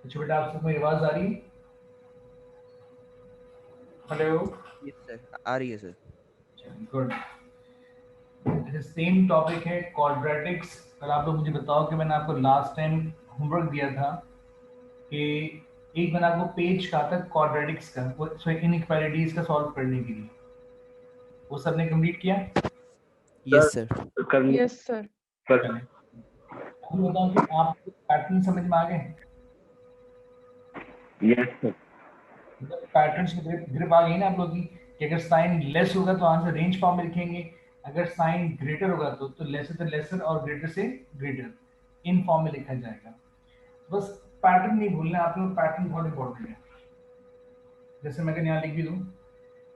अच्छा बेटा, आप सबको मेरी आवाज आ रही है? हेलो। यस सर, आ रही है सर। गुड। सेम टॉपिक है क्वाड्रेटिक्स। और आप लोग मुझे बताओ कि मैंने आपको लास्ट टाइम होमवर्क दिया था कि एक मैंने आपको पेज कहा था क्वाड्रेटिक्स का, सो इनइक्वालिटीज का सॉल्व करने के लिए। वो सबने कंप्लीट किया? Yes sir. Yes sir. चलें, अभी बताओ कि आपको पैटर्न समझ में आ गए? Yes sir. मतलब पैटर्न्स की ग्रिप आ गई ना आप लोग की कि अगर साइन लेस होगा तो आंसर रेंज फॉर्म में लिखेंगे, अगर साइन ग्रेटर होगा तो लेसर से लेसर और ग्रेटर से ग्रेटर इन फॉर्म में लिखा जाएगा। बस पैटर्न नहीं भूलना आप लोग, पैटर्न बहुत इंपॉर्टेंट है। जैसे मैं अगर यहाँ लिख भी दूँ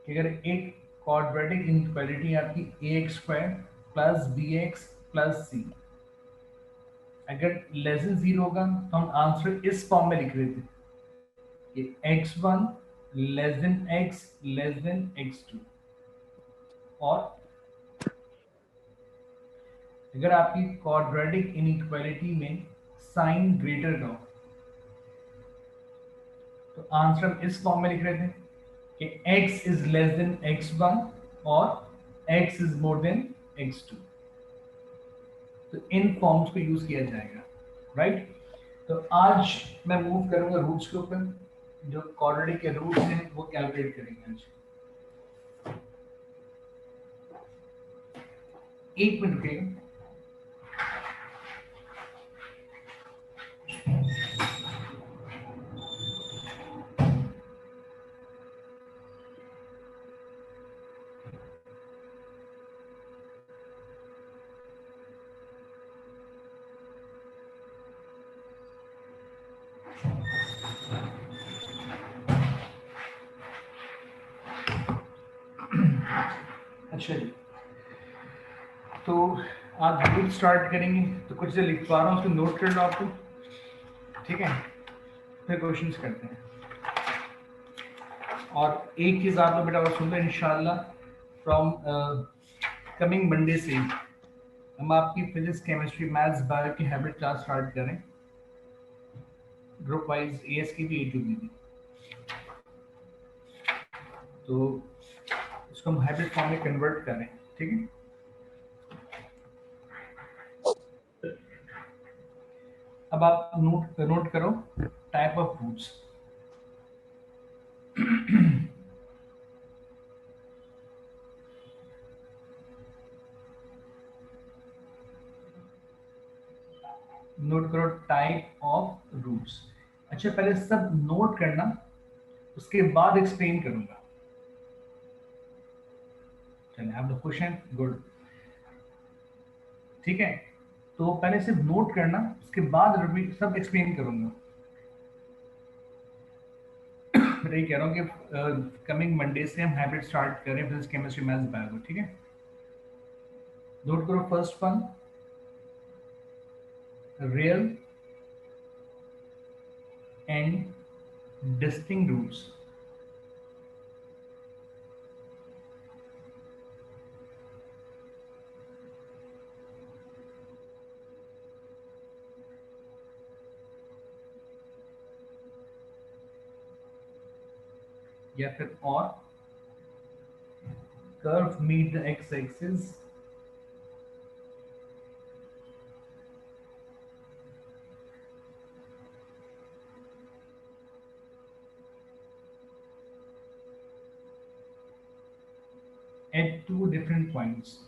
कि अगर एक क्वाड्रेटिक इनइक्वालिटी आपकी ax square plus bx plus c अगर लेस देन 0 होगा तो हम आंसर इस फॉर्म में लिख रहे थे कि x1 less than x less than x2। और अगर आपकी क्वाड्रेटिक इनइक्वालिटी में साइन ग्रेटर का हो तो आंसर हम इस फॉर्म में लिख रहे थे कि x is less then x1 और x is more than x2। तो इन फॉर्म्स को यूज किया जाएगा, राइट? तो आज मैं मूव करूंगा रूट्स के ऊपर, जो क्वाड्रेटिक के रूट्स हैं वो कैलकुलेट करेंगे आज। एक मिनट रुकिएगा। अच्छा जी, तो आज रूट स्टार्ट करेंगे, तो कुछ जो लिख पा रहा हूँ उसको नोट कर लो आपको, ठीक है? फिर क्वेश्चंस करते हैं। और एक चीज आप लोग बेटा और सुन लो, इंशाल्लाह फ्रॉम कमिंग मंडे से हम आपकी फिजिक्स केमिस्ट्री मैथ्स बायो की हैबिट क्लास स्टार्ट करें, ग्रुप वाइज एएस की भी ए टू बी भी। तो इसको हम हैबिट फॉर्म में कन्वर्ट करें, ठीक है? अब आप नोट करो टाइप ऑफ रूट्स। नोट करो टाइप ऑफ रूट्स। अच्छा, पहले सब नोट करना, उसके बाद एक्सप्लेन करूंगा। चलिए, आप लोग खुश हैं? गुड, ठीक है। तो पहले सिर्फ नोट करना, उसके बाद सब एक्सप्लेन करूंगा। मैं ये कह रहा हूँ कि कमिंग मंडे से हम हैबिट स्टार्ट करें फिजिक्स केमिस्ट्री मैथ्स बायो, ठीक है? नोट करो first one, real and distinct roots. या फिर और curve meet the x-axis at two different points.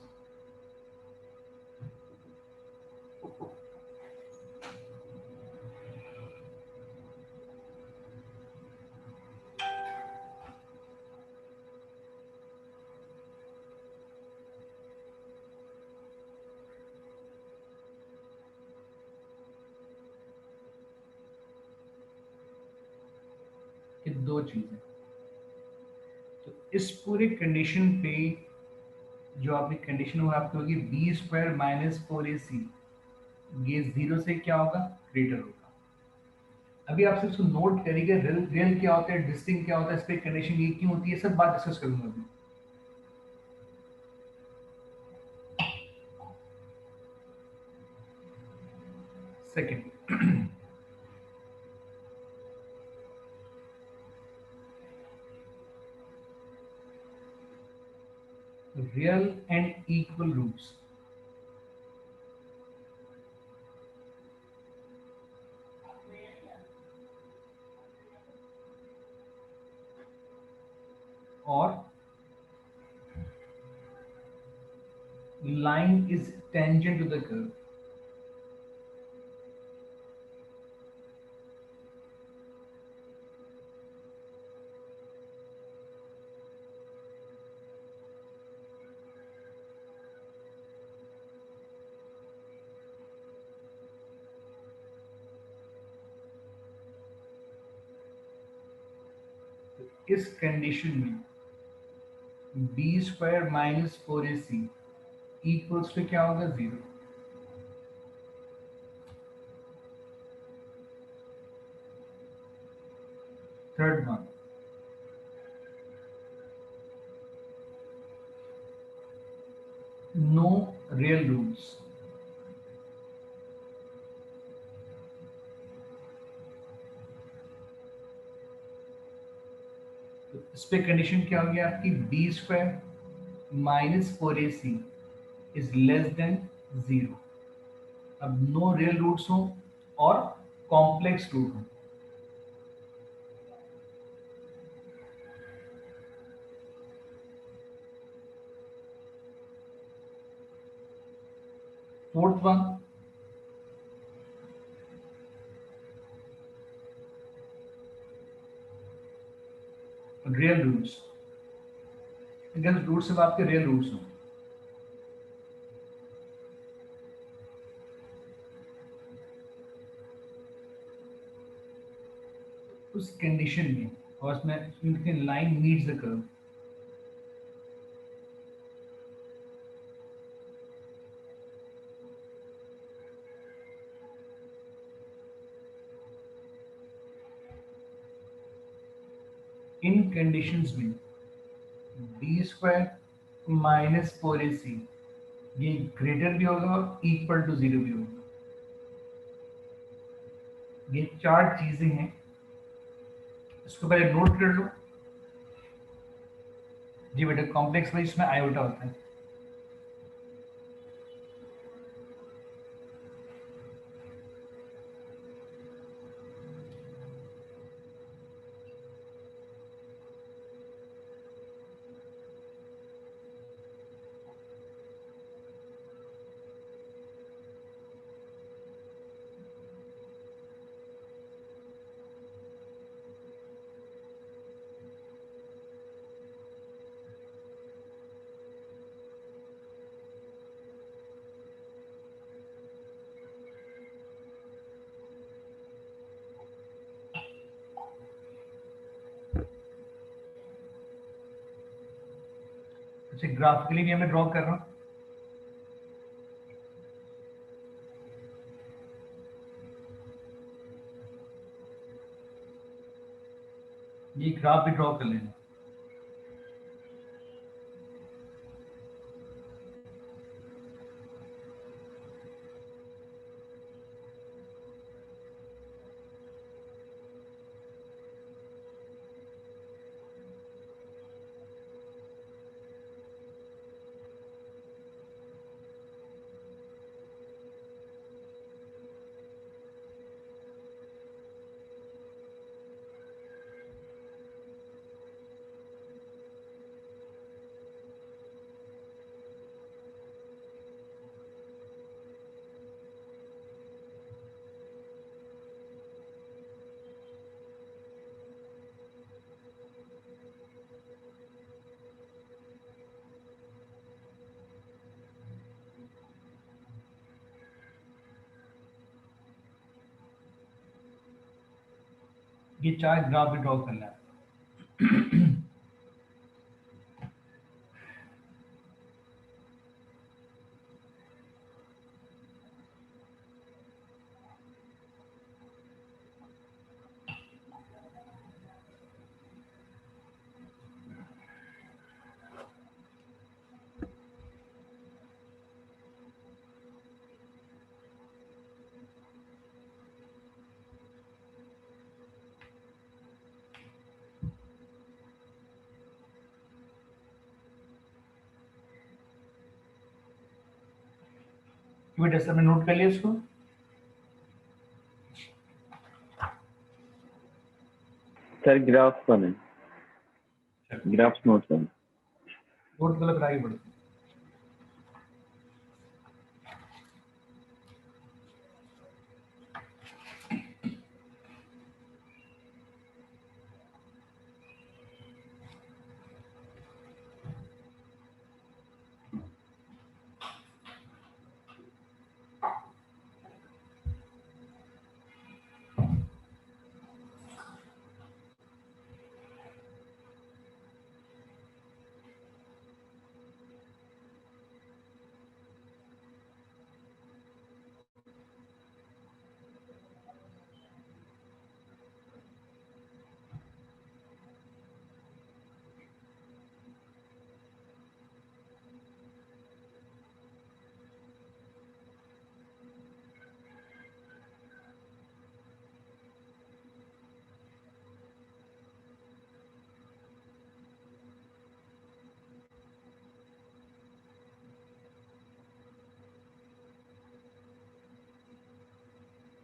ये दो चीजें। तो इस पूरे कंडीशन पे जो आपकी कंडीशन वो आपकी होगी बी स्क्वायर माइनस 4ac, ये जीरो से क्या होगा? ग्रेटर होगा। अभी आप सिर्फ नोट करिएगा रियल रियल क्या होता है, डिस्टिंक्ट क्या होता है, इस पे कंडीशन ये क्यों होती है, सब बात डिस्कस करूंगा अभी। Second, real and equal roots. Or line is tangent to the curve. इस कंडीशन में B square minus four A C equals पे क्या होगा? Zero. Third one, no real roots. इस पे कंडीशन क्या होगी आपकी? B square minus four A C is less than zero. अब नो रियल रूट्स हो और कॉम्प्लेक्स रूट हो. Fourth one, real roots. अगर रूट्स अब आपके रियल रूट्स हो, उस कंडीशन में और उसमें line meets the curve. In conditions में B square minus four A सी ये ग्रेटर भी होगा और इक्वल टू जीरो भी होगा. ये चार चीजें हैं, इसको पहले नोट कर लो. जी बेटा, कॉम्प्लेक्स वाइज में आयोटा होता है. अच्छा, ग्राफिकली भी हमें ड्रॉ कर रहा हूँ. ये ग्राफ भी ड्रॉ कर लेना. ये चार ग्राफ भी ड्रॉ करना है. बेटा सर, मैं नोट कर लिया इसको। सर ग्राफ्स बने, ग्राफ्स नोट करें। नोट गलत आगे बढ़ो।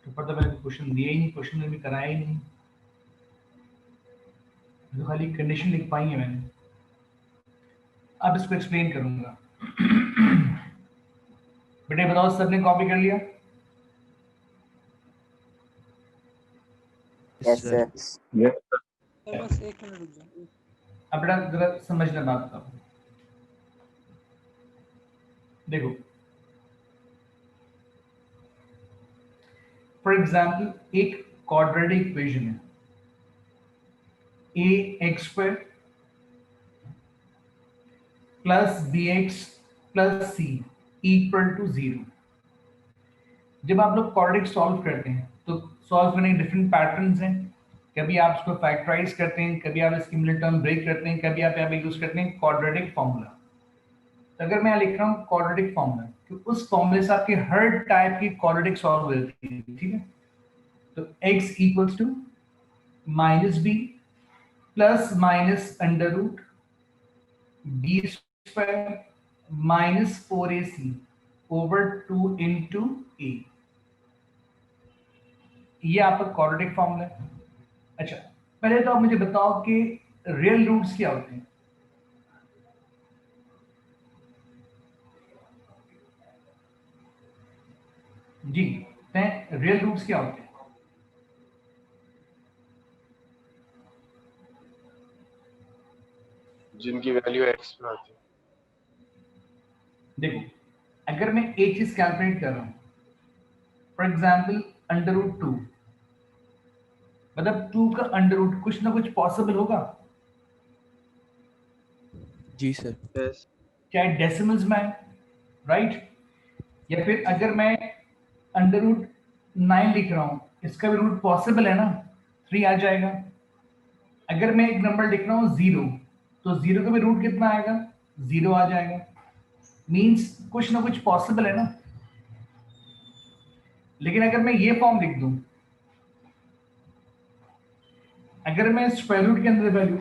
ऊपर तो मैंने क्वेश्चन दिया ही नहीं, क्वेश्चन में भी कराया ही नहीं, तो खाली कंडीशन लिख पाई है मैंने। अब इसको एक्सप्लेन करूंगा। बेटे बताओ, सबने कॉपी कर लिया? Yes sir. यस बस एक मिनट रुक जाओ। अब बेटा जरा समझना बात का, देखो फॉर एग्जाम्पल एक क्वाड्रेटिक इक्वेशन है, a x square plus b x plus c equal to 0। जब आप लोग क्वाड्रेटिक सॉल्व करते हैं तो सॉल्व करने के डिफरेंट पैटर्न्स हैं। कभी आप इसको फैक्टराइज करते हैं, कभी आप इसकी मिडिल टर्म ब्रेक करते हैं, कभी आप यहाँ पे यूज करते हैं क्वाड्रेटिक फॉर्मूला। तो अगर मैं यहाँ लिख रहा हूँ क्वाड्रेटिक फॉर्मूला, तो उस फॉर्मूले से आपकी हर टाइप की क्वाड्रेटिक सॉल्व हो जाती है, ठीक है। तो x equals to minus B plus minus under root b square minus 4ac over 2 into a. ये आपका क्वाड्रेटिक फॉर्मूला है। अच्छा, पहले तो आप मुझे बताओ कि रियल रूट्स क्या होते हैं? जी, रियल रूट्स क्या होते हैं? जिनकी वैल्यू x में आती है। देखो, अगर मैं एक चीज कैलकुलेट कर रहा हूं, फॉर एग्जाम्पल अंडर रूट 2, मतलब 2 का अंडर रूट कुछ ना कुछ पॉसिबल होगा, जी सर। यस चाहे डेसिमल्स में है, राइट? या फिर अगर मैं अंडर रूट 9 लिख रहा हूं, इसका भी रूट पॉसिबल है ना, 3 आ जाएगा। अगर मैं एक नंबर लिख रहा हूं 0, तो 0 का भी रूट कितना आएगा? 0 आ जाएगा। मींस कुछ ना कुछ पॉसिबल है ना। लेकिन अगर मैं ये फॉर्म लिख दूं, अगर मैं स्क्वायर रूट के अंदर वैल्यू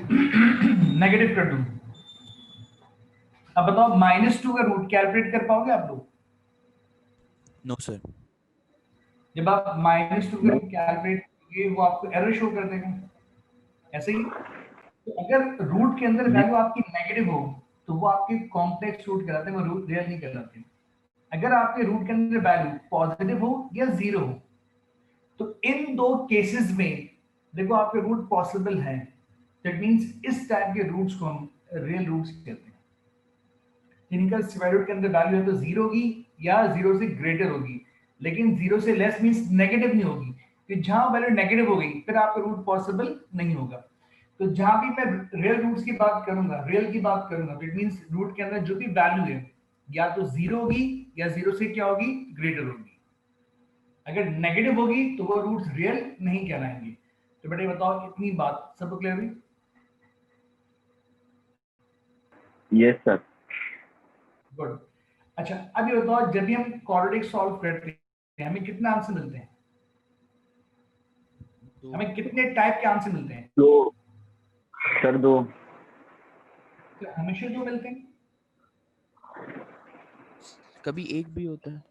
नेगेटिव कर दूं, अब बताओ -2 का रूट कैलकुलेट कर पाओगे आप लोग? No sir. जब आप -2 का रूट कैलकुलेट करोगे, वो आपको एरर शो कर देगा, ऐसे ही। तो अगर रूट के अंदर वैल्यू आपकी नेगेटिव हो, तो वो आपके कॉम्प्लेक्स रूट कहलाते हैं, वो रूट रियल नहीं कहलाते। अगर आपके रूट के अंदर वैल्यू पॉजिटिव हो या 0 हो, तो इन दो केसेस में देखो आपके रूट पॉसिबल है। दैट मींस इस टाइप के रूट्स को हम रियल रूट्स कहते हैं, जिनका स्क्वायर रूट के अंदर वैल्यू है तो 0 होगी या 0 से ग्रेटर होगी, लेकिन 0 से लेस मींस नेगेटिव नहीं होगी। कि जहां वैल्यू नेगेटिव हो गई, फिर आपका रूट पॉसिबल नहीं होगा। तो जहां भी मैं रियल रूट्स की बात करूंगा, रियल की बात करूंगा, इट मींस रूट के अंदर जो भी वैल्यू है या तो 0 होगी या 0 से क्या होगी? ग्रेटर होगी। अगर नेगेटिव होगी तो वो रूट्स रियल नहीं कहलाएंगे। तो बेटे बताओ, इतनी बात सबको क्लियर हुई? Yes sir. गुड। अच्छा, अब ये बताओ, जब भी हम क्वाड्रेटिक सॉल्व करते हैं, हमें कितने आंसर मिलते हैं? दो। हमें कितने टाइप के आंसर मिलते हैं? 2 सर, 2 तो हमेशा 2 मिलते हैं? कभी एक भी होता है।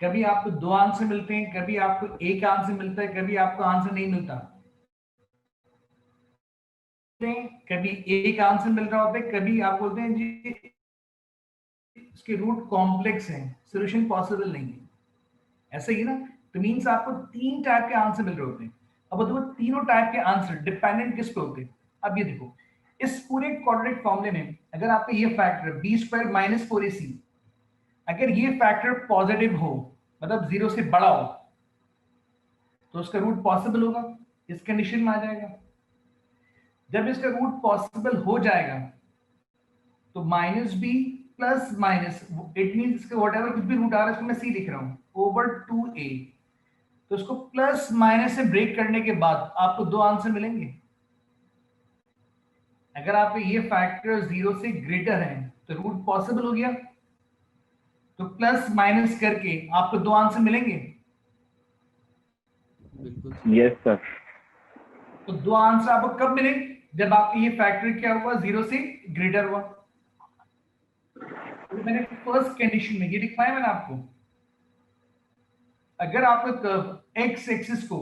कभी आपको दो आंसर मिलते हैं, कभी आपको एक आंसर मिलता है, कभी आपको आंसर नहीं मिलता, कभी एक आंसर मिल रहा होता है, कभी आप बोलते हैं जी इसके रूट कॉम्प्लेक्स हैं, सॉल्यूशन पॉसिबल नहीं है, ऐसा ही ना। तो मींस आपको तीन टाइप के आंसर मिल रहे होते हैं। अब वो तीनों टाइप के आंसर डिपेंडेंट किस पे होते हैं? अब ये देखो, इस पूरे क्वाड्रेटिक फॉर्मूले में अगर आपका ये factor B square minus 4ac, अगर ये फैक्टर पॉजिटिव हो, मतलब 0 से बड़ा हो, तो उसका रूट पॉसिबल होगा, इस कंडीशन में आ जाएगा। जब इसका रूट पॉसिबल हो जाएगा तो minus B plus minus, it mean इसका व्हाटएवर कुछ भी रूट आ रहा है इसको मैं सी लिख रहा हूं, ओवर 2a। तो इसको प्लस माइनस से ब्रेक करने के बाद आपको दो आंसर मिलेंगे। अगर आपके ये फैक्टर 0 से ग्रेटर है तो रूट पॉसिबल हो गया, तो प्लस माइनस करके आपको दो आंसर मिलेंगे। बिल्कुल यस सर। तो दो आंसर आपको कब मिले? जब आपके ये फैक्टर क्या हुआ, 0 से ग्रेटर हुआ। तो मैंने फर्स्ट कंडीशन में ये दिखाया मैंने आपको, अगर आपका कर्व एक्स एक्सिस को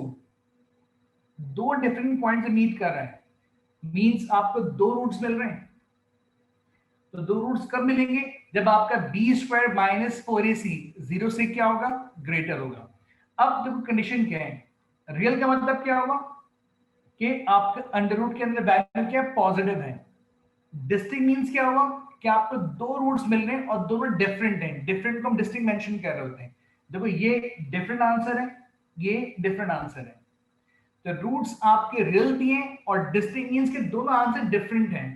दो डिफरेंट पॉइंट से मीट कर रहा है, मींस आपको दो रूट्स मिल रहे हैं। तो दो रूट्स कब मिलेंगे? जब आपका बी स्क्वायर माइनस 4ac 0 से क्या होगा, ग्रेटर होगा। अब देखो कंडीशन क्या है, रियल का मतलब क्या होगा कि आपके अंडर रूट के अंदर वैल्यू क्या है, पॉजिटिव है। डिस्टिंक्ट मींस क्या होगा कि आपको दो रूट्स मिल रहे हैं और दोनों डिफरेंट हैं। डिफरेंट को हम डिस्टिंक्ट मेंशन कर रहे होते हैं। देखो ये डिफरेंट आंसर है, ये डिफरेंट आंसर है। तो रूट्स आपके रियल भी हैं और डिस्टिंक्ट मींस के दोनों आंसर डिफरेंट हैं।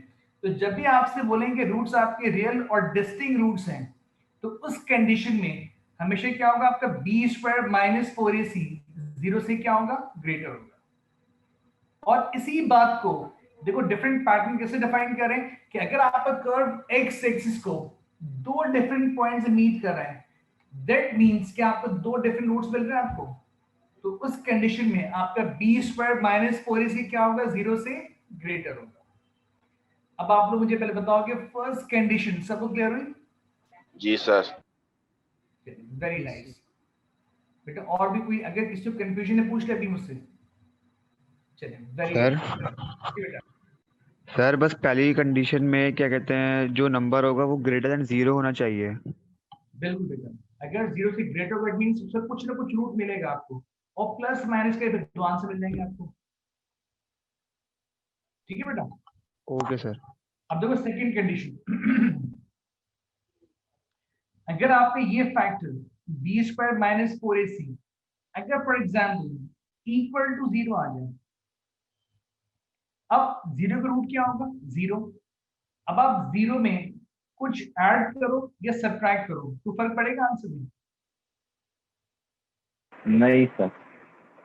तो जब भी आपसे बोलेंगे रूट्स आपके रियल और डिस्टिंक्ट रूट्स हैं, तो उस कंडीशन में हमेशा क्या होगा, आपका बी स्क्वायर माइनस 4ac 0 से क्या होगा, ग्रेटर होगा। और इसी बात को देखो डिफरेंट पैटर्न कैसे डिफाइन करें कि अगर आपका कर्व एक्स एक्सिस को दो डिफरेंट पॉइंट से मीट कर रहा है, दैट मींस कि आपको दो डिफरेंट रूट्स मिल रहे हैं आपको। तो उस कंडीशन में आपका बी स्क्वायर माइनस 4ac क्या होगा, 0 से ग्रेटर होगा। अब आप लोग मुझे पहले बताओ कि फर्स्ट कंडीशन सबको क्लियर हुई? जी सर। वेरी नाइस बेटा। और भी कोई अगर किसी को कंफ्यूजन है पूछ ले अभी मुझसे। चलिए वेरी सर बेटा। सर बस पहली कंडीशन में क्या कहते हैं, जो नंबर होगा वो ग्रेटर देन 0 होना चाहिए। बिल्कुल बेटा, अगर 0 से ग्रेटर होगा इट मींस उसमें कुछ ना कुछ रूट मिलेगा आपको, और प्लस माइनस के दो आंसर मिल जाएंगे आपको। ठीक है बेटा। Okay sir. अब देखो सेकंड कंडीशन अगर आपके ये factor B square minus 4ac अगर फॉर एग्जाम्पल इक्वल टू 0 आ जाए, अब 0 का रूट क्या होगा, 0। अब आप 0 में कुछ ऐड करो या सब्ट्रैक्ट करो तो फर्क पड़ेगा आंसर में? नहीं सर।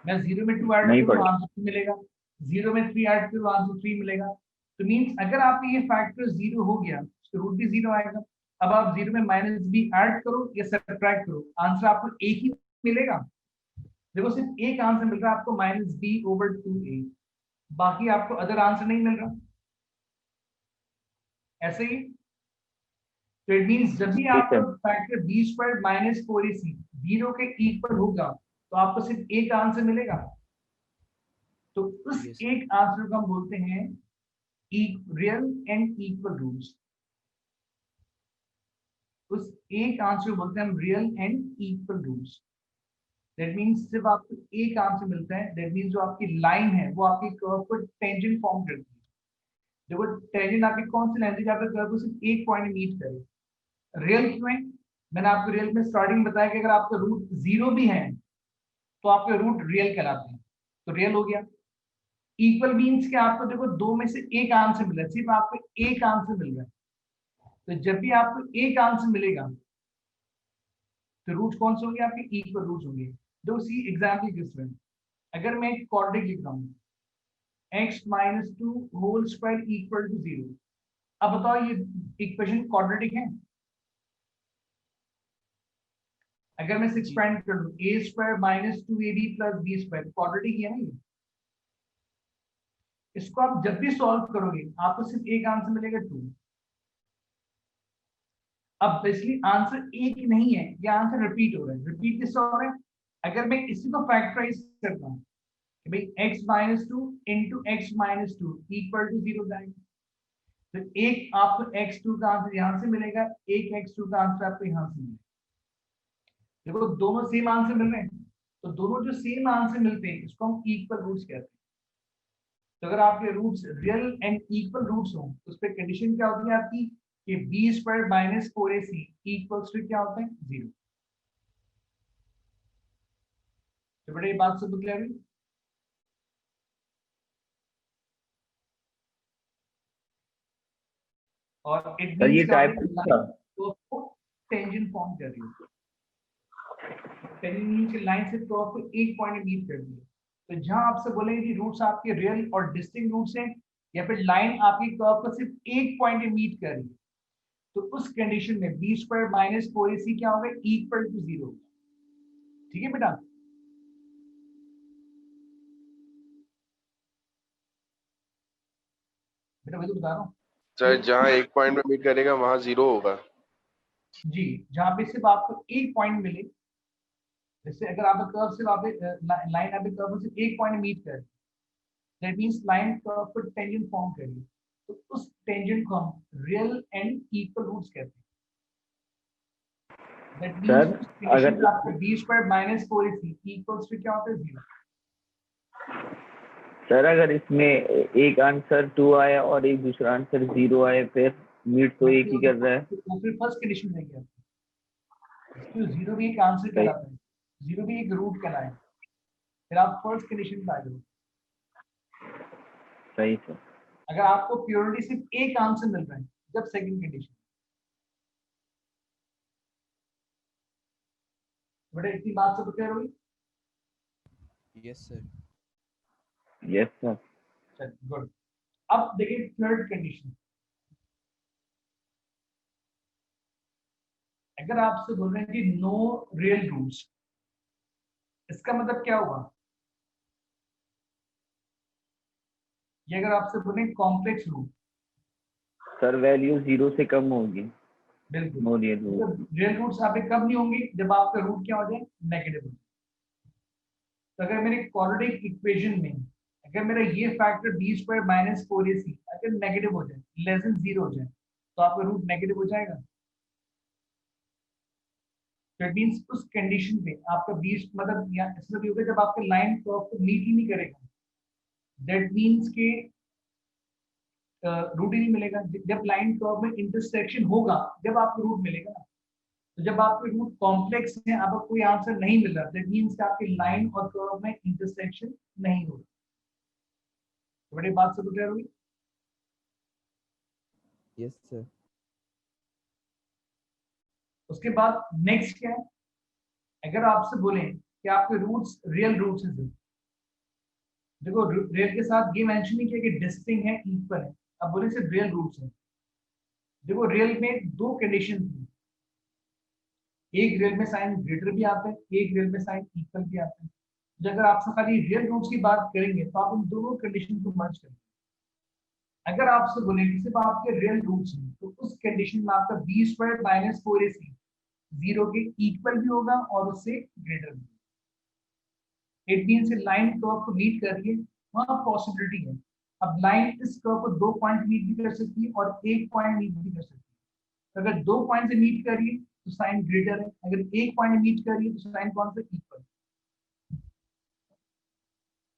मैं 0 में 2 ऐड नहीं करूँ पड़े। आंसर 2 मिलेगा, 0 में 3 ऐड करूँ आंसर 3 मिलेगा। तो मींस अगर आपका ये फैक्टर 0 हो गया तो रूट भी 0 आएगा। अब आप 0 में माइनस बी ऐड करो या सब्ट्रैक्ट करो, आंसर आपको एक ही मिलेगा। देखो सिर्फ एक आंसर मिल रहा है आपको, माइनस बी ओवर 2a, बाकी आपको अदर आंसर नहीं मिल रहा। ऐसे ही तो इट मींस जब भी आपका factor B square minus 4ac 0 के इक्वल होगा तो आपको सिर्फ एक आंसर मिलेगा। तो उस Yes. एक आंसर को हम बोलते हैं रियल एंड इक्वल रूट्स। उस एक आंसर को बोलते हैं हम real and equal roots. That means सिर्फ आपको एक आंसर मिलता है। दैट मींस जो आपकी लाइन है वो आपकी कर्व को टेंजेंट फॉर्म करती है। देखो टेंजेंट आपकी कौन सी लाइन थी जहाँ पे कर्व को सिर्फ एक पॉइंट मीट करे। रियल क्यों है? मैंने आपको रियल में स्टार्टिंग बताया कि अगर आपका रूट 0 भी है तो आपके रूट रियल कहलाते हैं, तो रियल हो गया। इक्वल मींस कि आपको देखो दो में से एक आंसर मिला है, सिर्फ आपको एक आंसर मिल रहा है। तो जब भी आपको एक आंसर मिलेगा तो रूट कौन से होंगे, आपके इक्वल रूट होंगे। दो सी एग्जाम्पल किस में, अगर मैं एक क्वाड्रेटिक लिख रहा हूँ x minus 2 whole square equal to 0। अब बताओ ये इक्वेशन क्वाड्रेटिक है? अगर मैं 6 पॉइंट कर दूं a square minus 2ab plus b square, quadratic है ना ये? इसको आप जब भी सॉल्व करोगे आपको सिर्फ एक आंसर मिलेगा 2। अब बेसिकली आंसर एक नहीं है, ये आंसर रिपीट हो रहा है। रिपीट किससे हो रहा है? अगर मैं इसी को फैक्टराइज करता हूँ कि भाई x minus two into X minus two equal to 0 जाएगा, तो एक आपको x2 का आंसर यहां से मिलेगा, एक x2 का आंसर आपको यहां से मिलेगा। देखो दोनों सेम आंसर मिल रहे हैं, तो दोनों जो सेम आंसर मिलते हैं इसको हम इक्वल रूट्स कहते हैं। तो अगर आपके roots real and equal roots हो तो उस पर कंडीशन क्या होती है आपकी कि B square minus 4ac equals to क्या होता है 0। तो बेटा ये बात सब क्लियर हुई? और इट सर ये मींस क्या टाइप होता है था। तो आपको टेंजेंट फॉर्म कर रही है। टेंजेंट की लाइन से तो आपको एक पॉइंट मीट कर दिया। तो जहां आपसे बोलेंगे कि रूट्स आपके रियल और डिस्टिंक्ट रूट्स हैं या फिर लाइन आपकी कर्व पर सिर्फ एक पॉइंट मीट कर रही है, तो उस कंडीशन में बी स्क्वायर माइनस 4ac क्या होगा इक्वल टू 0। ठीक है बेटा? बेटा वही तो बता रहा हूँ। सर जहाँ एक पॉइंट में मीट करेगा वहाँ 0 होगा। जी, जहां पे सिर्फ आपको एक पॉइंट मिले, जैसे अगर आप कर्व सिर्फ आप लाइन आप कर्व पर सिर्फ एक पॉइंट मीट कर, दैट मींस लाइन कर्व पर टेंजेंट फॉर्म करिए, तो उस टेंजेंट को हम रियल एंड इक्वल रूट्स कहते हैं। दैट मींस सर उस कंडीशन अगर पे आपको B square minus 4ac equals to क्या होता है 0। सर अगर इसमें एक आंसर 2 आया और एक दूसरा आंसर 0 आए, फिर मीट तो एक ही कर रहा है। तो फिर फर्स्ट कंडीशन रहेगी आपकी, इसको 0 भी एक आंसर सही कहलाता है, 0 भी एक रूट कहलाए, फिर आप फर्स्ट कंडीशन पे आ जाओ। सही सर। अगर आपको प्योरिटी सिर्फ एक आंसर मिल रहा है जब सेकंड कंडीशन, बेटा इतनी बात सब क्लियर हुई? Yes sir. Yes sir. चल गुड। अब देखिए थर्ड कंडीशन, अगर आपसे बोल रहे हैं कि नो रियल रूट्स, इसका मतलब क्या हुआ? ये अगर आपसे बोले कॉम्प्लेक्स रूट, सर वैल्यू 0 से कम होगी। बिल्कुल नो रियल रूट। मतलब रियल रूट्स आप कब नहीं होंगे जब आपका रूट क्या हो जाए नेगेटिव हो जाए। तो अगर मेरे क्वाड्रेटिक इक्वेशन में अगर मेरा ये factor B square minus 4ac अगर नेगेटिव हो जाए, लेस देन 0 हो जाए, तो आपका रूट नेगेटिव हो जाएगा। दैट मींस उस कंडीशन पे आपका बी मतलब या ऐसा भी होगा जब आपका लाइन कर्व को मीट ही नहीं करेगा, दैट मींस के रूट ही नहीं मिलेगा। जब लाइन कर्व में इंटरसेक्शन होगा जब आपको रूट मिलेगा ना। तो जब आपके रूट कॉम्प्लेक्स है, आपको कोई आंसर नहीं मिल रहा, दैट मींस कि आपकी लाइन और कर्व में इंटरसेक्शन नहीं हो रहा। तो बड़ी बात सब क्लियर हुई? Yes sir. उसके बाद नेक्स्ट क्या है, अगर आपसे बोले कि आपके रूट्स रियल रूट्स हैं सिर्फ, देखो रियल के साथ ये मेंशन नहीं किया कि डिस्टिंक्ट है इक्वल है, अब बोले सिर्फ रियल रूट्स हैं। देखो रियल में दो कंडीशन थी, एक रियल में साइन ग्रेटर भी आता है, एक रियल में साइन इक्वल भी आता है। तो अगर आपसे खाली रियल रूट्स की बात करेंगे तो आप इन दोनों कंडीशन को मर्ज करेंगे। अगर आपसे बोले कि सिर्फ आपके रियल रूट्स हैं तो उस कंडीशन में आपका बी स्क्वायर माइनस 4ac 0 के इक्वल भी होगा और उससे ग्रेटर भी। इट मींस लाइन कर्व को मीट कर रही है, वहां पॉसिबिलिटी है। अब लाइन इस कर्व को दो पॉइंट मीट भी कर सकती है और एक पॉइंट मीट भी कर सकती है। तो अगर दो पॉइंट से मीट कर रही है तो साइन ग्रेटर है, अगर एक पॉइंट मीट कर रही है तो साइन कौन सा इक्वल।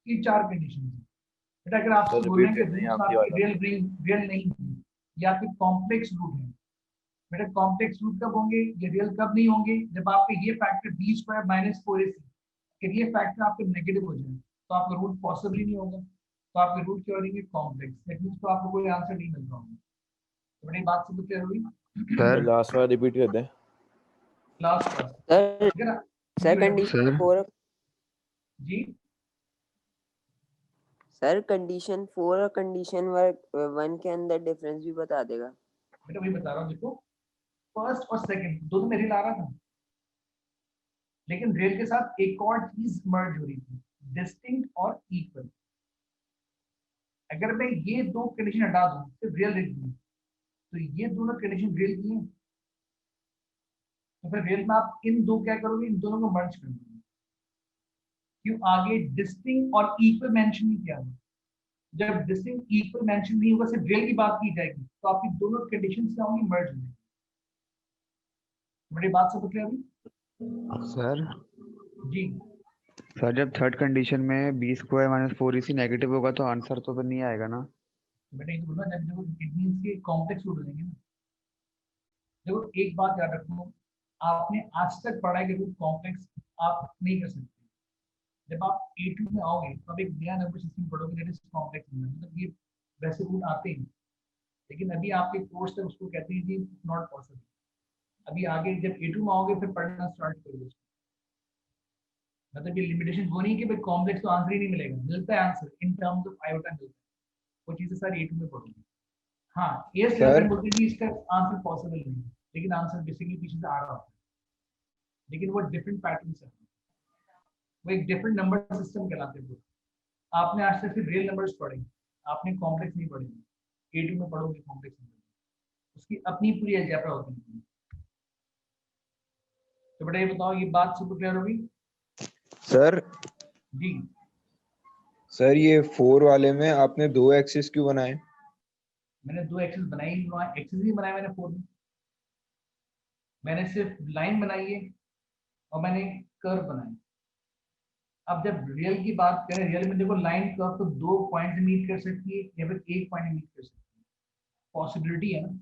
ये चार कंडीशन है। बट अगर आपसे बोल रहे हैं कि रूट्स आपके रियल नहीं है या फिर कॉम्प्लेक्स रूट है, बेटा कॉम्प्लेक्स रूट कब होंगे, ये रियल कब नहीं होंगे, जब आपके ये factor B square minus 4ac अगर ये फैक्टर आपके नेगेटिव हो जाए तो आपका रूट पॉसिबल ही नहीं होगा, तो आपके रूट क्या हो रहेंगे कॉम्प्लेक्स। दैट मींस तो आपको कोई आंसर नहीं मिल रहा होगा। तो बड़ी बात से क्लियर हुई? सर लास्ट वाला रिपीट कर दें। लास्ट क्लास सर अगर जी सर बेटा कंडीशन सर 4 जी सर कंडीशन 4 और कंडीशन 1 के अंदर डिफरेंस भी बता देगा। बेटा वही बता रहा हूँ। देखो फर्स्ट और सेकंड दोनों में रियल आ रहा था, लेकिन रियल के साथ एक और चीज मर्ज हो रही थी, डिस्टिंक्ट और इक्वल। अगर मैं ये दो कंडीशन हटा दूं सिर्फ रियल लिख दूं तो ये दोनों कंडीशन रियल की हैं, तो फिर रियल में आप इन दो क्या करोगे, इन दोनों को मर्ज कर दोगे। क्यों, आगे डिस्टिंक्ट और इक्वल मेंशन नहीं किया हुआ। जब डिस्टिंक्ट इक्वल मेंशन नहीं होगा, सिर्फ रियल की बात की जाएगी, तो आपकी दोनों कंडीशंस क्या होंगी, मर्ज होंगी। बड़ी बात समझ रहे अभी सर जी। सर जब थर्ड कंडीशन में B square minus 4ac negative होगा तो आंसर तो फिर नहीं आएगा ना। बेटा ये तो बोला, जब देखो इट मींस के कॉम्प्लेक्स रूट हो जाएंगे ना। देखो एक बात याद रखो, आपने आज तक पढ़ा है कि रूट कॉम्प्लेक्स आप नहीं कर सकते। जब आप A2 में आओगे तो आप एक नया नंबर सिस्टम पढ़ोगे, दैट इज कॉम्प्लेक्स नंबर, मतलब ये वैसे रूट आते हैं, लेकिन अभी आपके कोर्स तक उसको कहते हैं जी नॉट पॉसिबल। अभी आगे जब A2 में आओगे फिर पढ़ना स्टार्ट करोगे उसको। मतलब ये लिमिटेशन वो नहीं कि भाई कॉम्प्लेक्स तो आंसर ही नहीं मिलेगा, मिलता है answer in terms of iota मिलता है। वो चीजें सारी A2 में पढ़ोगे। हाँ एस लेवल सर में बोलते हैं जी इसका आंसर पॉसिबल नहीं है, लेकिन आंसर बेसिकली पीछे से आ रहा होता है, लेकिन वो डिफरेंट पैटर्न से, वो एक डिफरेंट नंबर सिस्टम कहलाते हैं। आपने आज तक सिर्फ रियल नंबर्स पढ़े, आपने कॉम्प्लेक्स नहीं पढ़े। A2 में पढ़ोगे कॉम्प्लेक्स नंबर, उसकी अपनी पूरी अलजेब्रा होती है। तो बेटा ये बताओ, ये बात सबको क्लियर होगी सर जी। सर ये 4 वाले में आपने 2 एक्सिस क्यों बनाए? मैंने दो एक्सेस बनाई नहीं, वहाँ एक्सेस नहीं बनाया मैंने 4 में, मैंने सिर्फ लाइन बनाई है और मैंने कर्व बनाया। अब जब रियल की बात करें, रियल में देखो लाइन कर्व तो 2 पॉइंट से मीट कर सकती है या फिर 1 पॉइंट मीट कर सकती है, पॉसिबिलिटी है ना।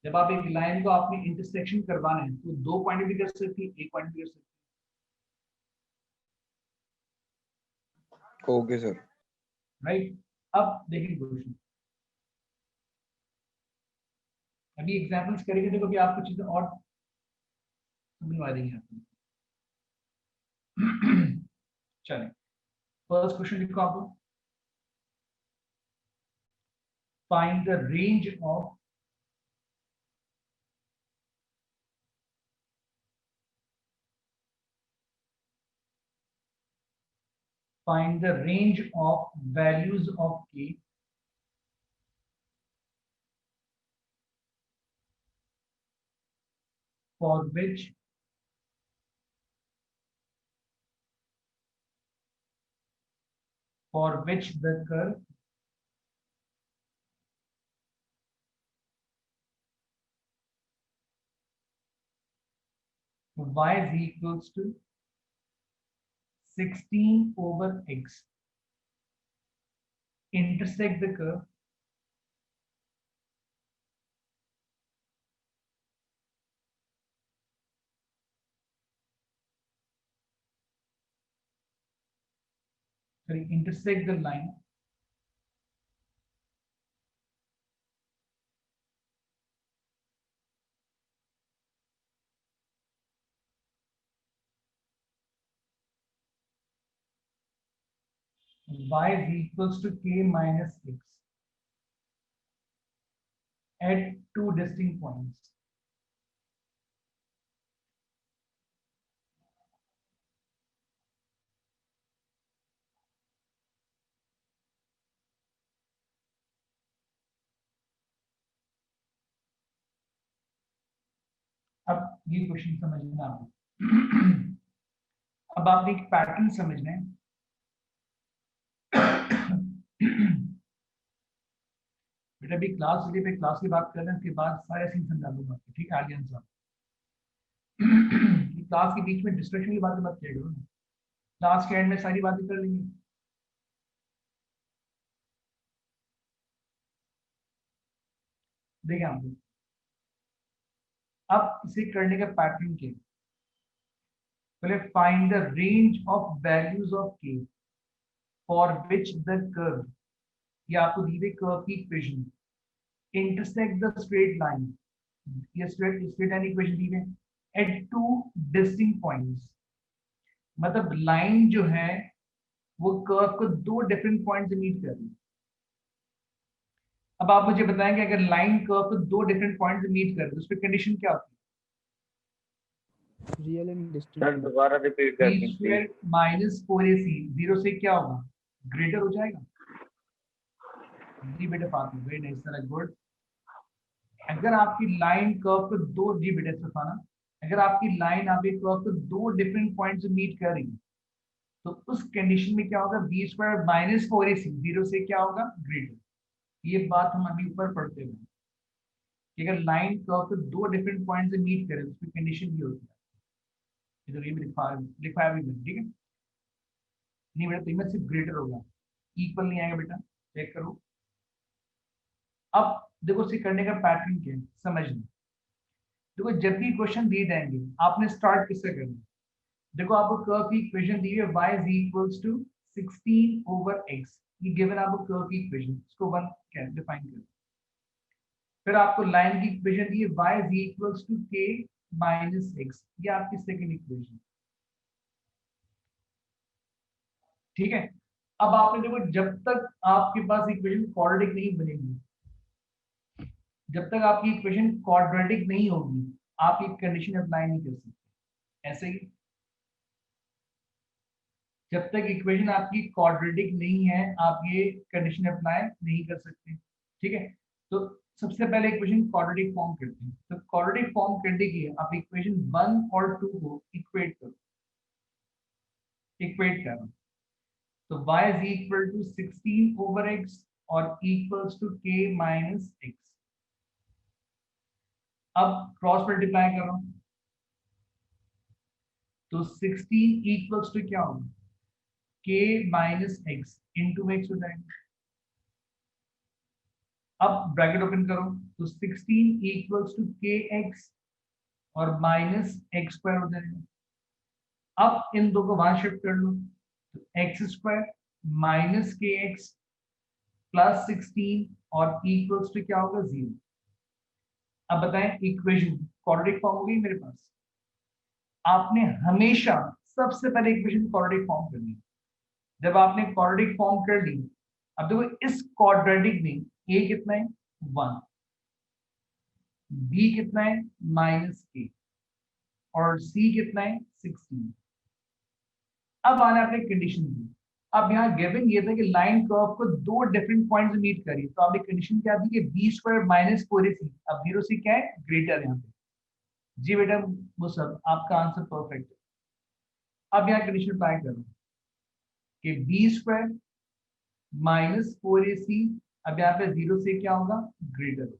जब आप एक लाइन को आपने इंटरसेक्शन करवाना है तो 2 पॉइंट भी कर सकती है, 1 पॉइंट भी कर सकती ओके सर। है, राइट। अब देखिए क्वेश्चन, अभी एग्जाम्पल्स करेंगे, देखो अभी आपको चीजें और समझ में आ रही है आपको। चलिए फर्स्ट क्वेश्चन लिखो आप लोग, find the range of values of k for which the curve y is equals to 16 over x intersect the curve intersect the line y is equals to k minus x at two distinct points. अब ये question समझना आपको। अब आपने एक pattern समझना है। बेटा अभी क्लास लिए पे क्लास की बात कर रहे हैं, उसके बाद सारे सीन समझा दूंगा, ठीक है आर्यन साहब। क्लास के बीच में डिस्ट्रक्शन की बातें मत किया करो ना, क्लास के एंड में सारी बातें कर लेंगे। देखिए आप लोग, अब इसे करने का पैटर्न क्या है, पहले find the range of values of k for which the curve, ये आपको दी हुई कर्व की equation, intersect the straight line, ये straight line इक्वेशन दी है at two distinct points, मतलब लाइन जो है वो कर्व को दो डिफरेंट पॉइंट से मीट कर रही है। अब आप मुझे बताएंगे अगर लाइन कर्व को दो डिफरेंट पॉइंट से मीट कर रही है, उस पर कंडीशन क्या होती है? Real and sir distinct. दोबारा रिपीट कर b दीजिए। स्क्वायर माइनस 4ac 0 से क्या होगा, ग्रेटर हो जाएगा। जी बेटा बात वेरी नाइस सर, गुड। अगर आपकी लाइन कर्व को दो जी बेटा सफाना, अगर आपकी लाइन आपके कर्व को दो डिफरेंट पॉइंट से मीट कर रही है तो उस कंडीशन में क्या होगा, बी स्क्वायर माइनस 4ac 0 से क्या होगा, ग्रेटर। ये बात हम अभी ऊपर पढ़ते हुए कि अगर लाइन कर्व को दो डिफरेंट पॉइंट से मीट करे उसकी कंडीशन ये होती है। इधर ये भी लिखा है भी मैंने, ठीक है। नहीं बेटा, तो इनमें सिर्फ ग्रेटर होगा, इक्वल नहीं आएगा बेटा, चेक करो। अब देखो इसे करने का पैटर्न क्या है समझना। देखो जब भी क्वेश्चन दिए जाएंगे आपने स्टार्ट किससे करना है। देखो आपको कर्व की इक्वेशन दी है y is equals to 16 over x, ये गिवन आपको कर्व की इक्वेशन, इसको 1 क्या डिफाइन करो। फिर आपको लाइन की इक्वेशन दी है y is equals to k minus x, ये आपकी सेकंड इक्वेशन, ठीक है। अब आपने देखो जब तक आपके पास इक्वेशन क्वाड्रेटिक नहीं बनेगी, जब तक आपकी इक्वेशन क्वाड्रेटिक नहीं होगी आप ये कंडीशन अप्लाई नहीं कर सकते। ऐसे ही जब तक इक्वेशन आपकी क्वाड्रेटिक नहीं है आप ये कंडीशन अप्लाई नहीं कर सकते, ठीक है। तो सबसे पहले इक्वेशन क्वाड्रेटिक फॉर्म करते हैं। तो क्वाड्रेटिक फॉर्म करने के लिए आप इक्वेशन 1 और 2 को इक्वेट करो, इक्वेट करो। तो y is equal to 16 over x और equals to k minus x। अब क्रॉस मल्टीप्लाई करो तो 16 इक्वल्स टू क्या होगा, k minus x into x हो जाएगा। अब ब्रैकेट ओपन करो तो 16 इक्वल्स टू के एक्स और माइनस एक्स स्क्वायर हो जाएगा। अब इन दो को वहां शिफ्ट कर लो तो एक्स स्क्वायर माइनस के एक्स प्लस 16 और इक्वल्स टू क्या होगा, 0। अब बताएं इक्वेशन क्वाड्रेटिक फॉर्म हो गई मेरे पास। आपने हमेशा सबसे पहले इक्वेशन क्वाड्रेटिक फॉर्म करनी है। जब आपने क्वाड्रेटिक फॉर्म कर ली, अब देखो इस क्वाड्रेटिक में a कितना है 1, b कितना है माइनस k और c कितना है 16। अब आने आपने कंडीशन दी। अब यहाँ गिवन ये था कि लाइन कर्व को दो डिफरेंट पॉइंट्स मीट करिए, तो आपने कंडीशन क्या दी कि बी स्क्वायर माइनस 4ac, अब 0 से क्या है ग्रेटर यहाँ पे। जी बेटा वो सब आपका आंसर परफेक्ट है। अब यहाँ कंडीशन अप्लाई करो कि बी स्क्वायर माइनस 4ac, अब यहाँ पे 0 से क्या होगा ग्रेटर।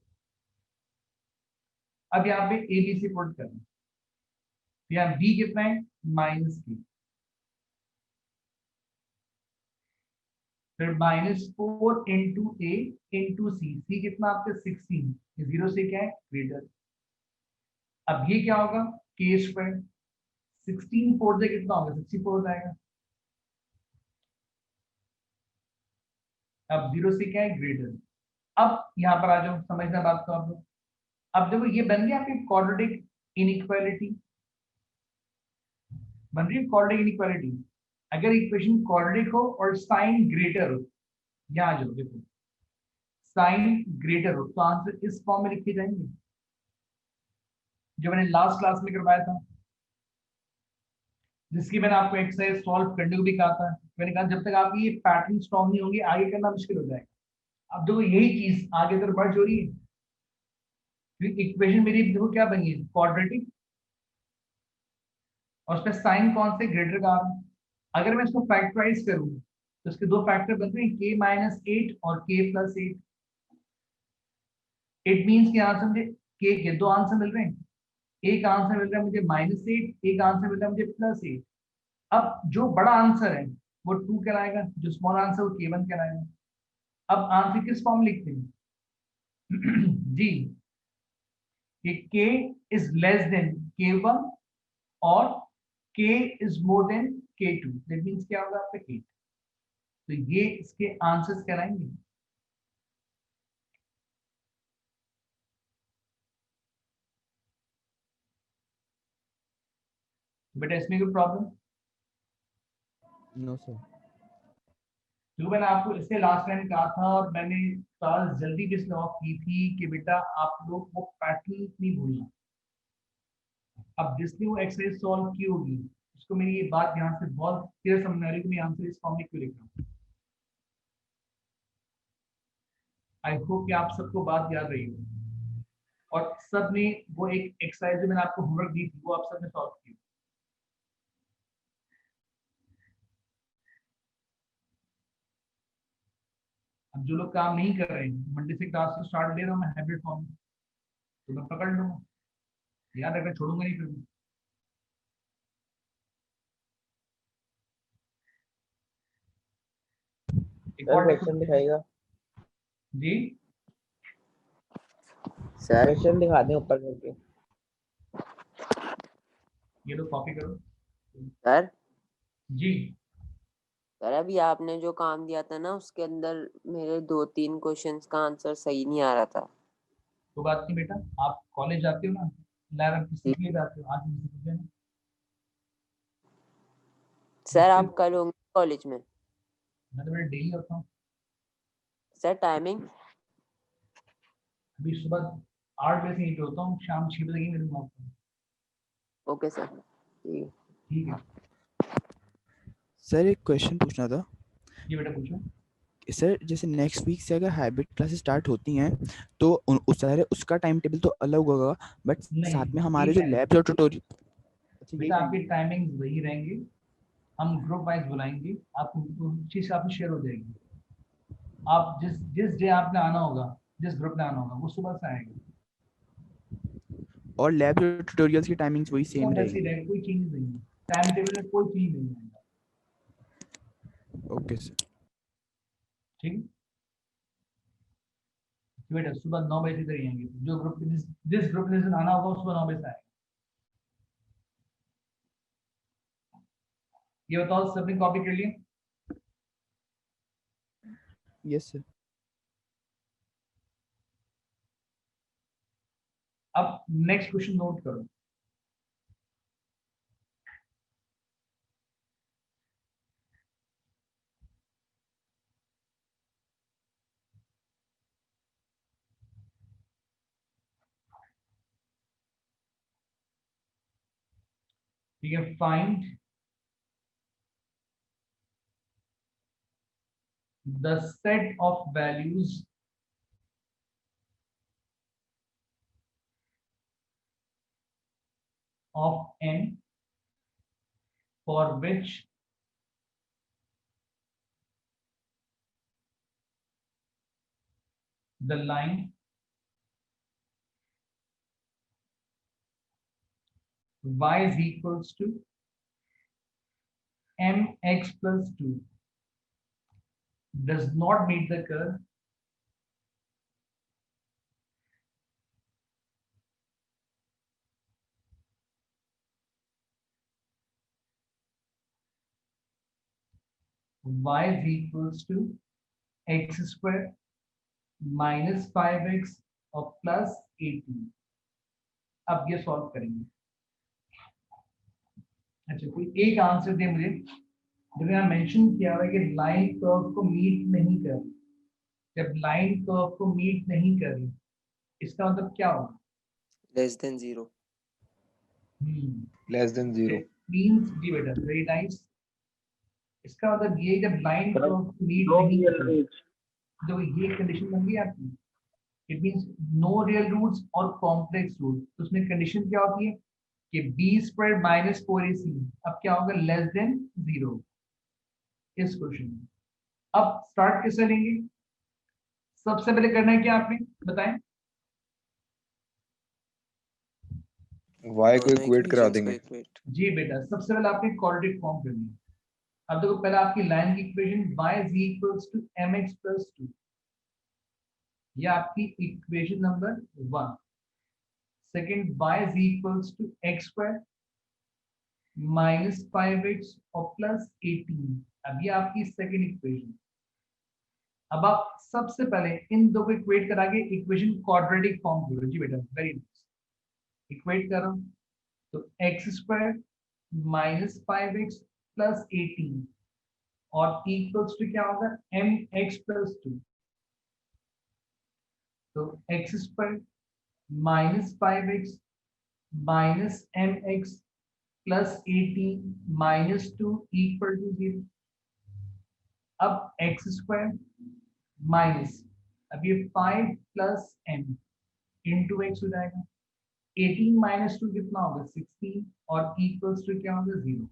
अब यहाँ पे ए बी से पुट करना, यहाँ b कितना है माइनस k, फिर -4 इंटू ए इंटू सी, सी कितना आपका 16, 0 से क्या है ग्रेटर। अब ये क्या होगा के स्क्वायर, 16 4 से कितना होगा 64 हो जाएगा। अब 0 से क्या है ग्रेटर। अब यहाँ पर आ जाओ समझना बात को आप लोग। अब देखो ये बन गया आपकी क्वाड्रेटिक इनइक्वालिटी, बन रही है क्वाड्रेटिक इनइक्वालिटी। अगर इक्वेशन क्वाड्रेटिक हो और साइन ग्रेटर हो, यहाँ आ जाओ देखो साइन ग्रेटर हो तो आंसर इस फॉर्म में लिखे जाएंगे जो मैंने लास्ट क्लास में करवाया था, जिसकी मैंने आपको एक्सरसाइज सॉल्व करने को भी कहा था। मैंने कहा जब तक आपकी ये पैटर्न स्ट्रॉन्ग नहीं होंगी आगे करना मुश्किल हो जाएगा। अब देखो यही चीज आगे तरफ बढ़ हो रही है, क्योंकि इक्वेशन मेरी देखो क्या बनी है क्वाड्रेटिक और उसमें साइन कौन से ग्रेटर का आ रहा है। अगर मैं इसको फैक्टराइज करूं तो इसके दो फैक्टर बनते हैं k माइनस 8 और k प्लस 8। इट मीन्स कि यहाँ से मुझे k के दो आंसर मिल रहे हैं, एक आंसर मिल रहा है मुझे -8, एक आंसर मिल रहा है मुझे +8। अब जो बड़ा आंसर है वो 2 कहलाएगा, जो स्मॉल आंसर वो k1 कहलाएगा। अब आंसर किस फॉर्म लिखते हैं जी कि k is less then k1 और k is more than k2, that means क्या होगा आपका k। तो ये इसके आंसर्स कहलाएंगे। बेटा इसमें कोई प्रॉब्लम? No sir. जो मैंने आपको इससे लास्ट टाइम कहा था और मैंने क्लास जल्दी भी इसलिए ऑफ की थी कि बेटा आप लोग वो पैटर्न नहीं भूलना। अब जिसने वो एक्सरसाइज सॉल्व की होगी उसको मेरी ये बात यहाँ से बहुत क्लियर समझ आ रही है कि मैं आंसर इस फॉर्म में क्यों लिख रहा हूँ। आई होप कि आप सबको बात याद रही हो। और सब ने वो एक एक्सरसाइज जो मैंने आपको होमवर्क दी थी वो आप सबने सॉल्व की। अब जो लोग काम नहीं कर रहे हैं, मंडे से क्लास को स्टार्ट ले रहा हूँ मैं हाइब्रिड फॉर्म में, तो मैं पकड़ लूंगा, याद रखना, छोड़ूंगा नहीं फिर मैं। एक सर और क्वेश्चन दिखाएगा, जी सर क्वेश्चन दिखा दें ऊपर करके। ये लो कॉपी करो सर जी। सर अभी आपने जो काम दिया था ना उसके अंदर मेरे 2-3 क्वेश्चंस का आंसर सही नहीं आ रहा था। तो बात नहीं बेटा, आप कॉलेज जाते हो ना, लैब किसी जी। के लिए जाते हो, आज मुझसे पूछ लेना। सर आप कल होंगे कॉलेज में? मैं तो बेटा डेली होता हूँ। Sir timing? अभी सुबह 8 बजे से यहीं पे होता हूँ, शाम 6 बजे ही मिलूंगा आपको। ओके सर, ठीक है। ठीक है सर एक क्वेश्चन पूछना था। जी बेटा पूछो। सर जैसे नेक्स्ट वीक से अगर हाइब्रिड क्लासेस स्टार्ट होती हैं तो उस सारे उसका टाइम टेबल तो अलग होगा, बट नहीं, साथ में यही हमारे जो टाइम लैब्स और ट्यूटोरियल, अच्छा यही बेटा, टाइम आपके टाइमिंग वही रहेंगे, हम ग्रुप वाइज बुलाएंगे आपको, चीज आपकी शेयर हो जाएगी। आप जिस जिस डे आपने आना होगा, जिस ग्रुप में आना होगा वो सुबह से आएगा, और लैब और ट्यूटोरियल्स की टाइमिंग्स वही सेम सब वैसे ही रहेगी? रहेगा, कोई चेंज नहीं है, टाइम टेबल में कोई चेंज नहीं आएगा। Okay sir. ठीक है बेटा, सुबह 9 बजे से इधर ही आएंगे, जो ग्रुप जिस ग्रुप में जिस दिन आना होगा वो सुबह 9 बजे से आएगा। ये बताओ सबने कॉपी कर लिया? Yes sir. अब नेक्स्ट क्वेश्चन नोट करो। ठीक है, find the set of values of n for which the line y is equals to mx plus 2 does not meet the curve y is equals to x square minus 5x और plus 18। अब ये solve करेंगे। अच्छा, कोई एक answer दे मुझे, जब यहाँ मेंशन किया हुआ है कि लाइन कर्व को मीट नहीं कर रही, जब लाइन कर्व को मीट नहीं कर रही, इसका मतलब क्या होगा? Less than 0। Less than 0। Means जी बेटा, वेरी नाइस। इसका मतलब ये जब line sir, curve meet no नहीं रियल कर रही, रूट्स। तो ये कंडीशन बन गई आपकी, it means no real roots और कॉम्प्लेक्स रूट। तो उसमें कंडीशन क्या होती है कि बी स्क्वायर माइनस 4ac अब क्या होगा, लेस देन 0 इस क्वेश्चन में। अब स्टार्ट कैसे लेंगे? सबसे पहले करना है क्या आपने बताएं? y को दोनों इक्वेट करा इक्वेशंस को देंगे। इक्वेट। जी बेटा, सबसे पहले आपने क्वाड्रेटिक फॉर्म करनी है। अब देखो, पहले आपकी लाइन की equation y is equals to mx plus 2, ये आपकी equation number 1। Second, y is equals to x square minus 5x और प्लस 18, अब ये आपकी सेकेंड इक्वेशन। अब आप सबसे पहले इन दो को इक्वेट करा के इक्वेशन क्वाड्रेटिक फॉर्म करो। जी बेटा, वेरी नाइस, इक्वेट करो तो X square minus 5x plus 18 और इक्वल्स टू क्या होगा, mx प्लस 2। तो X square minus 5x minus mx plus 18 minus 2 equal to 0। अब एक्स स्क्वायर माइनस, अब ये 5 प्लस m इंटू एक्स हो जाएगा। 18 माइनस 2 कितना होगा 16 और इक्वल्स टू क्या होगा 0।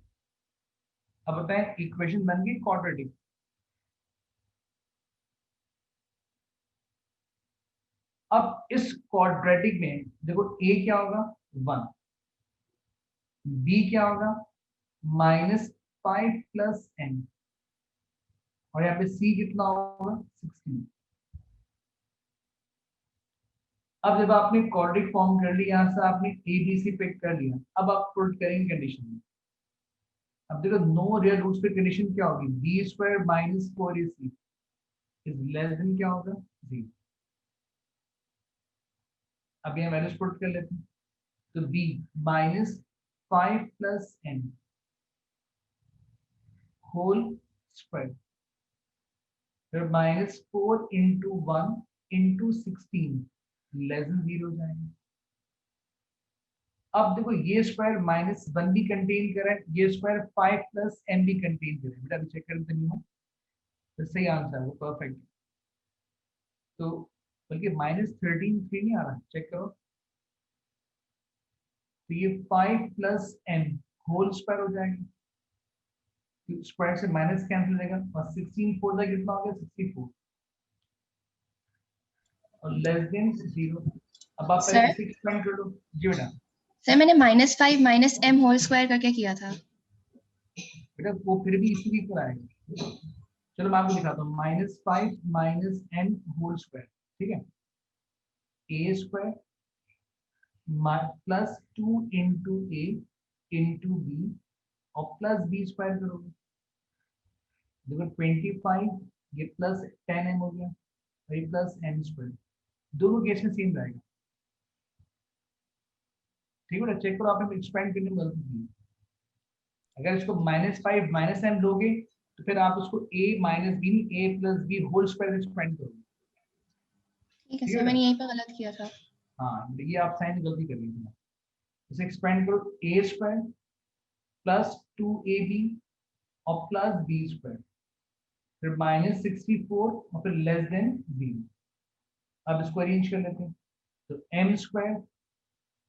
अब बताएं इक्वेशन बन गई क्वाड्रेटिक। अब इस क्वाड्रेटिक में देखो a क्या होगा 1, b क्या होगा -5 प्लस n, और यहाँ पे c कितना होगा 16। अब जब आपने क्वाड्रेटिक फॉर्म कर लिया, यहाँ से आपने a b c पिक कर लिया, अब आप पुट करेंगे कंडीशन में। अब देखो नो रियल रूट्स पे कंडीशन क्या होगी, b square minus 4ac is less then क्या होगा 0। अब यहाँ वैल्यूज पुट कर लेते हैं, तो b -5 plus n whole square फिर -4 इंटू 1 इंटू 16 लेस देन 0 हो जाएगा। अब देखो ये स्क्वायर -1 भी कंटेन कर रहा है, ये स्क्वायर 5 प्लस n भी कंटेन कर रहा है। बेटा अभी चेक करते नहीं, तो सही आंसर है वो परफेक्ट। तो बल्कि -13 3 नहीं आ रहा, चेक करो। तो ये 5 प्लस n होल स्क्वायर हो जाएगा, तो स्क्वायर से माइनस कैंसिल हो जाएगा, और 16 4 का कितना हो गया 64 और लेस देन 0। अब आप पहले सर इसे एक्सपेंड कर दो। जी बेटा। सर मैंने -5 माइनस m होल स्क्वायर करके किया था। बेटा वो फिर भी इसी के ऊपर आएगा। चलो मैं आपको दिखाता हूँ, -5 माइनस n होल स्क्वायर, ठीक है, a square plus 2 into a into b और प्लस b स्क्वायर करोगे, देखो 25 ये प्लस 10m हो गया और ये प्लस m स्क्वायर, दोनों केस में सेम रहेगा। ठीक है, चेक करो आपने एक्सपेंड करने में गलती की। अगर इसको -5 माइनस m दोगे तो फिर आप उसको a minus b a plus b whole square expand करोगे। ठीक है सर, मैंने यहीं पे गलत किया था। हाँ ये आप साइन गलती कर ली थी। इसे एक्सपेंड करो, a स्क्वायर प्लस 2ab और प्लस b स्क्वायर फिर -64 और फिर लेस देन 0। अब इसको अरेंज कर लेते हैं, तो m स्क्वायर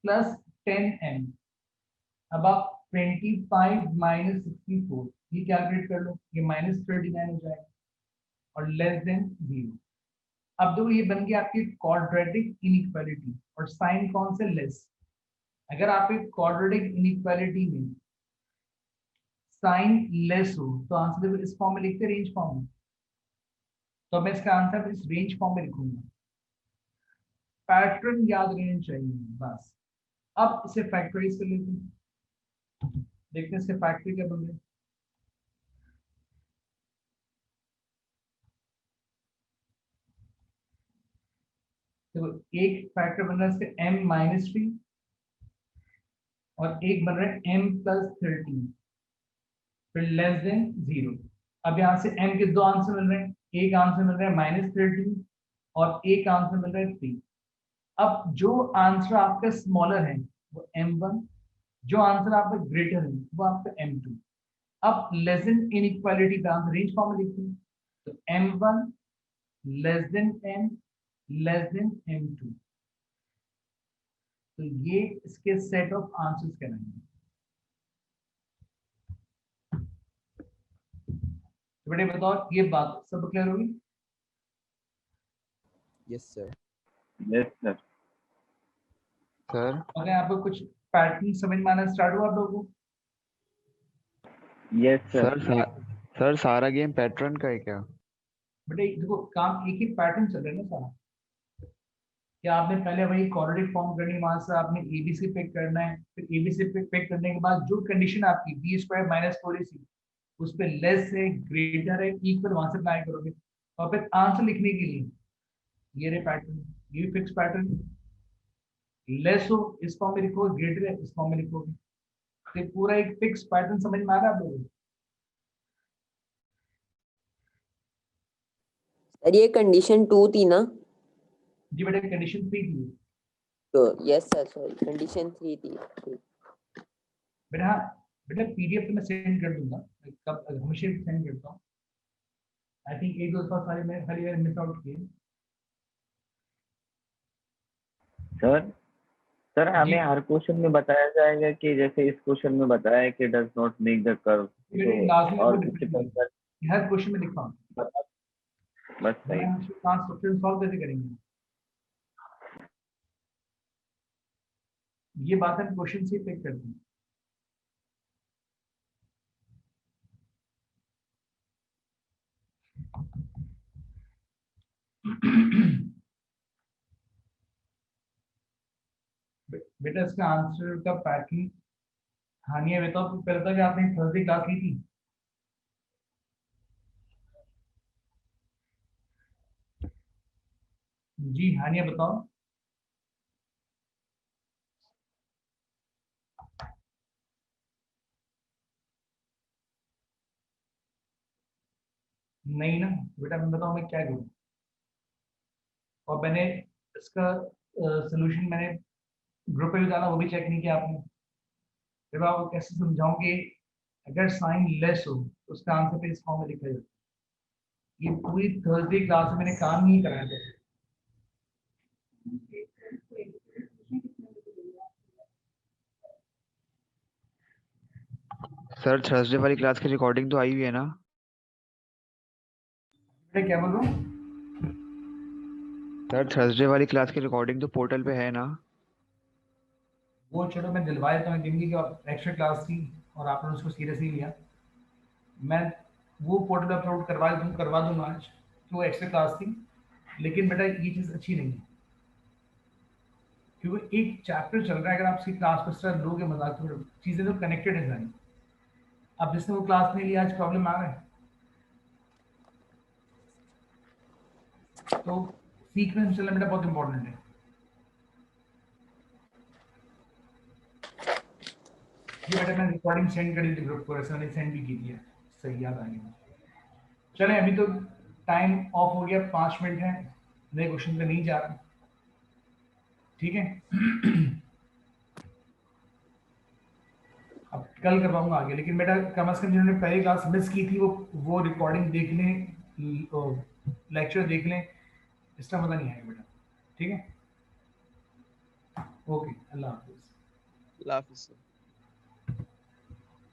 प्लस 10m। अब आप 25 माइनस 64 ये कैलकुलेट कर लो, ये -39 हो जाएगा और लेस देन 0। अब देखो ये बन गया आपकी क्वाड्रेटिक इनइक्वालिटी, और साइन कौन से लेस। अगर आप एक क्वाड्रेटिक इनइक्वालिटी में साइन लेस हो तो आंसर देखो इस फॉर्म में लिखते रेंज फॉर्म में, तो मैं इसका आंसर इस रेंज फॉर्म में लिखूंगा। पैटर्न याद रहना चाहिए बस। अब इसे फैक्टराइज कर लेते हैं, देखते हैं इसके फैक्टर क्या बन रहे। देखो एक फैक्टर बन रहा है इसका m-3 और एक बन रहा है m+13 फिर लेस देन 0। अब यहाँ से m के दो आंसर मिल रहे हैं, एक आंसर मिल रहा है -13 और एक आंसर मिल रहा है 3। अब जो आंसर आपका स्मॉलर है वो m1, जो आंसर आपका ग्रेटर है वो आपका m2। अब लेस देन इनइक्वालिटी का आंसर रेंज फॉर्म में लिखते हैं, तो m1 less than m less than m2, तो ये इसके सेट ऑफ आंसर्स कहलाएंगे। तो बेटे बताओ ये बात सब क्लियर होगी। Yes sir. Yes sir. Sir अगर आपको कुछ पैटर्न समझ में आना स्टार्ट हुआ आप लोगों को। Yes sir. सर सारा गेम पैटर्न का है क्या? बेटे देखो काम एक ही पैटर्न चल रहा है ना सारा, क्या आपने पहले वही क्वाड्रेटिक फॉर्म करनी, वहां से आपने एबीसी पिक करना है, फिर एबीसी पिक करने के बाद जो कंडीशन आपकी बी स्क्वायर माइनस 4ac उस पर लेस है ग्रेटर है इक्वल वहां से अप्लाई करोगे, और फिर आंसर लिखने के लिए ये रे पैटर्न, ये फिक्स पैटर्न, लेस हो इस फॉर्म में लिखोगे, ग्रेटर है इस फॉर्म में लिखोगे, तो ये पूरा एक फिक्स पैटर्न समझ में आ रहा है आप लोगों को। सर ये कंडीशन 2 थी ना? जी बेटा कंडीशन 3 थी। तो यस सर, सॉरी कंडीशन 3 थी। बेटा हाँ बेटा पीडीएफ तो मैं सेंड कर दूंगा, कब हमेशा सेंड करता हूँ। आई थिंक एक दो दफा सारे मैं खाली मिस आउट किए। सर सर जी हमें हर क्वेश्चन में बताया जाएगा कि जैसे इस क्वेश्चन में बताया है कि does not make the curve, मेरे तो क्लास में वो और डिफरेंट कुछ है, कंसर्न हर क्वेश्चन में लिखा हूँ, बता, बस सही। वरना हम क्लास स्ट्रक्चर सॉल्व कैसे करेंगे? ये बात हम क्वेश्चन से पिक करते हैं। बेटा इसका आंसर का पैटर्न, हानिया बताओ, पहले था कि आपने थर्सडे क्लास ली थी? जी हानिया बताओ। नहीं ना बेटा, मैं बताऊँ मैं क्या करूँ? और मैंने इसका सोल्यूशन मैंने ग्रुप पे भी डाला, वो भी चेक नहीं किया आपने। जब आपको कैसे समझाऊं कि अगर साइन लेस हो तो उसका आंसर पे इस फॉर्म में लिखा जाए। ये पूरी थर्सडे क्लास में मैंने काम नहीं कराया था। सर थर्सडे वाली क्लास की रिकॉर्डिंग तो आई हुई है ना? मैं क्या बोल रहा हूँ? सर थर्सडे वाली क्लास की रिकॉर्डिंग तो पोर्टल पे है ना? वो चलो मैं दिलवा देता हूँ, जिंदगी की एक्स्ट्रा क्लास थी और आपने उसको सीरियसली लिया। मैं वो पोर्टल पे अपलोड करवा दूंगा आज, कि वो एक्स्ट्रा क्लास थी। लेकिन बेटा ये चीज़ अच्छी नहीं है, क्योंकि एक चैप्टर चल रहा है, अगर आप उसकी क्लास पर इस तरह लोगे मजाक में, चीज़ें तो कनेक्टेड है सारी। अब जिसने वो क्लास नहीं लिया आज प्रॉब्लम आ रहा है, तो सीक्वेंस चलना बेटा बहुत इंपॉर्टेंट है। ये बेटा मैंने रिकॉर्डिंग सेंड करी थी ग्रुप पर, ऐसा मैंने सेंड भी की थी, सही याद आ गया। चलें अभी तो टाइम ऑफ हो गया, 5 मिनट है, नए क्वेश्चन पे नहीं जा रहा, ठीक है? अब कल करवाऊंगा आगे, लेकिन बेटा कम से कम जिन्होंने पहली क्लास मिस की थी वो रिकॉर्डिंग देख लें, लेक्चर देख लें, इसका मजा नहीं आएगा बेटा, ठीक है? ओके, अल्लाह हाफिज। अल्लाह हाफिज़।